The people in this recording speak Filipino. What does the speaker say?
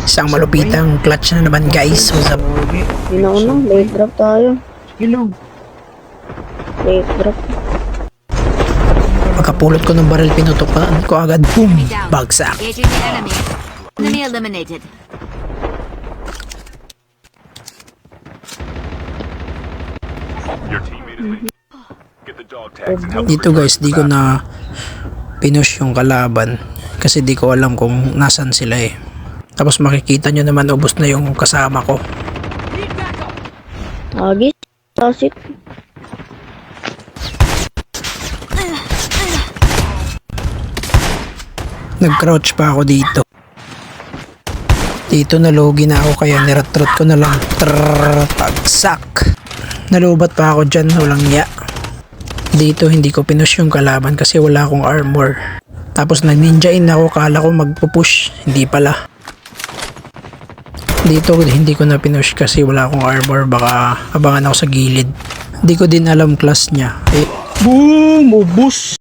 Isang malupitang clutch na naman guys. What's up? Yun na, late drop tayo. Ilog. Late drop. Pagkapulot ko ng baril, pinutukan ko agad. Boom! Bagsak. Engaging the enemy. Enemy eliminated. Your teammate has been. Get the dog tags and help. Dito guys, di ko na pinush yung kalaban. Kasi di ko alam kung nasan sila eh. Tapos makikita nyo naman ubos na yung kasama ko. Agis. Tasit. Nag-crouch pa ako dito. Dito nalugi na ako kaya niretrot ko na lang. Pagsak. Nalubat pa ako dyan, walang ya. Dito hindi ko pinush yung kalaban kasi wala akong armor. Tapos nag-ninja in ako, kala ko magpupush. Hindi pala. Dito hindi ko na pinush kasi wala akong armor. Baka abangan ako sa gilid. Hindi ko din alam class niya. Eh, boom! Ubus!